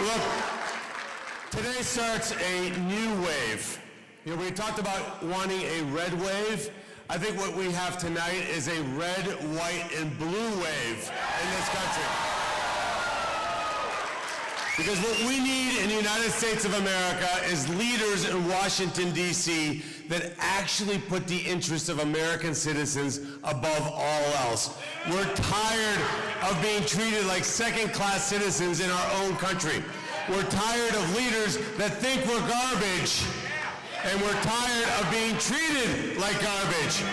Look, today starts a new wave. You know, we talked about wanting a red wave. I think what we have tonight is a red, white, and blue wave in this country. Because what we need in the United States of America is leaders in Washington, D.C. that actually put the interests of American citizens above all else. We're tired of being treated like second-class citizens in our own country. We're tired of leaders that think we're garbage, and we're tired of being treated like garbage.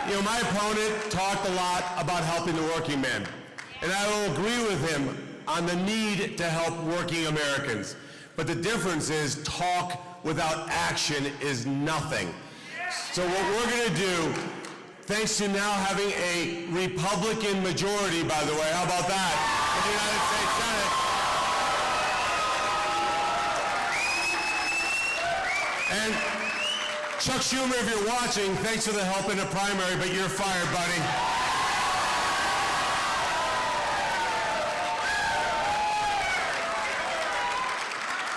You know, my opponent talked a lot about helping the working man. And I will agree with him on the need to help working Americans. But the difference is talk without action is nothing. So what we're going to do, thanks to now having a Republican majority, by the way, how about that, in the United States Senate? And Chuck Schumer, if you're watching, thanks for the help in the primary, but you're fired, buddy.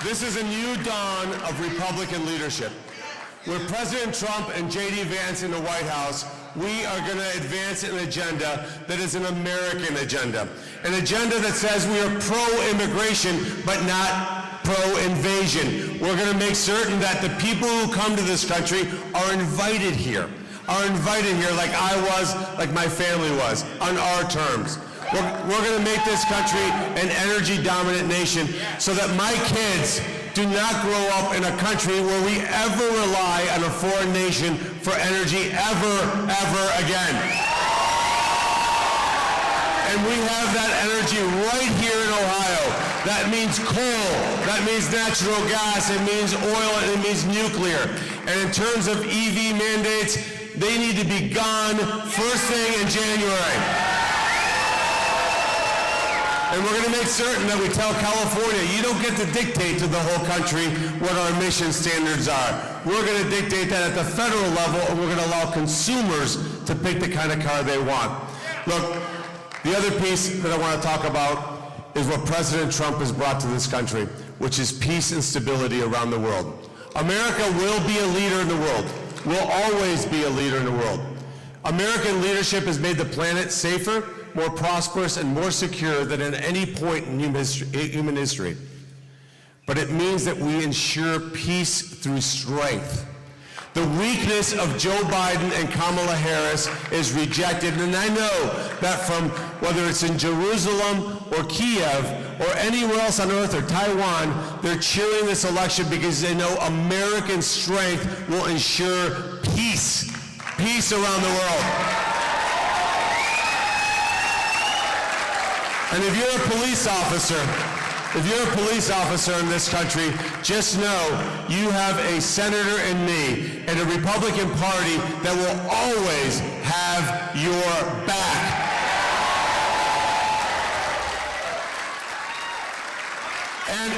This is a new dawn of Republican leadership. With President Trump and J.D. Vance in the White House, we are going to advance an agenda that is an American agenda. An agenda that says we are pro-immigration, but not pro-invasion. We're going to make certain that the people who come to this country are invited here like I was, like my family was, on our terms. We're going to make this country an energy-dominant nation so that my kids do not grow up in a country where we ever rely on a foreign nation for energy ever again. And we have that energy right here in Ohio. That means coal, that means natural gas, it means oil, and it means nuclear. And in terms of EV mandates, they need to be gone first thing in January. And we're going to make certain that we tell California, you don't get to dictate to the whole country what our emission standards are. We're going to dictate that at the federal level, and we're going to allow consumers to pick the kind of car they want. Look, the other piece that I want to talk about is what President Trump has brought to this country, which is peace and stability around the world. America will be a leader in the world, will always be a leader in the world. American leadership has made the planet safer, more prosperous, and more secure than at any point in human history. But it means that we ensure peace through strength. The weakness of Joe Biden and Kamala Harris is rejected, and I know that from whether it's in Jerusalem or Kiev or anywhere else on earth or Taiwan, they're cheering this election because they know American strength will ensure peace around the world. And if you're a police officer in this country, just know you have a senator in me and a Republican Party that will always have your back. And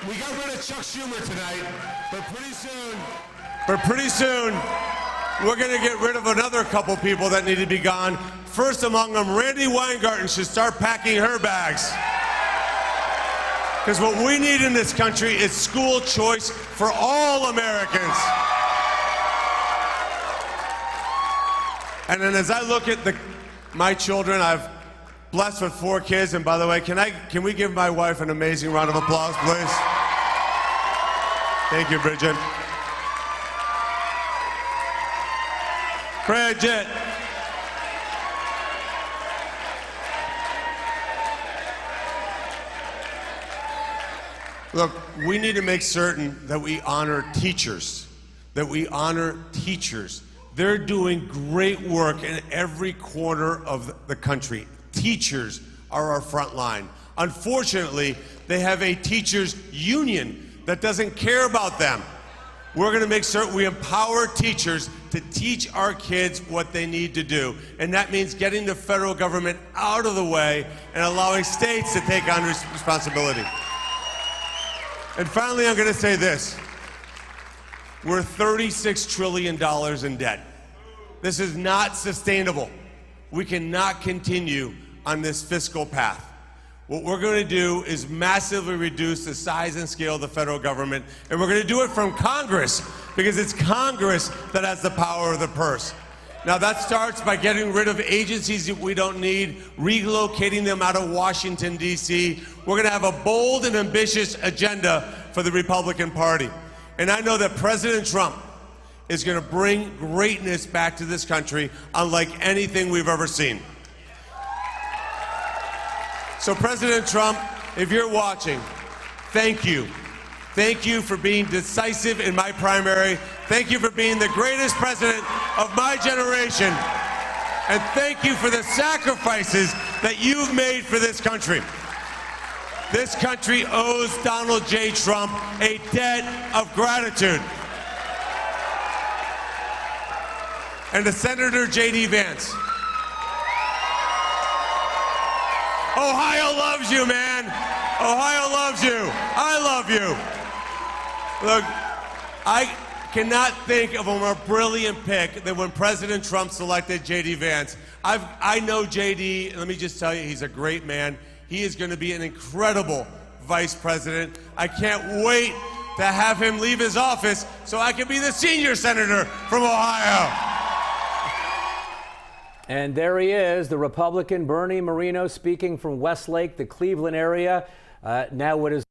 we got rid of Chuck Schumer tonight, but pretty soon, we're going to get rid of another couple people that need to be gone. First among them, Randi Weingarten should start packing her bags. Because what we need in this country is school choice for all Americans. And then as I look at my children, I've blessed with 4 kids. And by the way, can we give my wife an amazing round of applause, please? Thank you, Bridget. Bridget. Look, we need to make certain that we honor teachers, They're doing great work in every corner of the country. Teachers are our front line. Unfortunately, they have a teachers union that doesn't care about them. We're going to make certain we empower teachers to teach our kids what they need to do. And that means getting the federal government out of the way and allowing states to take on responsibility. And finally, I'm going to say this. We're $36 trillion in debt. This is not sustainable. We cannot continue on this fiscal path. What we're going to do is massively reduce the size and scale of the federal government, and we're going to do it from Congress, because it's Congress that has the power of the purse. Now, that starts by getting rid of agencies that we don't need, relocating them out of Washington, D.C. We're going to have a bold and ambitious agenda for the Republican Party. And I know that President Trump is going to bring greatness back to this country unlike anything we've ever seen. So, President Trump, if you're watching, thank you. Thank you for being decisive in my primary. Thank you for being the greatest president of my generation. And thank you for the sacrifices that you've made for this country. This country owes Donald J. Trump a debt of gratitude. And to Senator J.D. Vance, Ohio loves you, man. Ohio loves you. I love you. Look, I cannot think of a more brilliant pick than when President Trump selected J.D. Vance. I know J.D., let me just tell you, he's a great man. He is going to be an incredible vice president. I can't wait to have him leave his office so I can be the senior senator from Ohio. And there he is, the Republican Bernie Moreno, speaking from Westlake, the Cleveland area. Now what is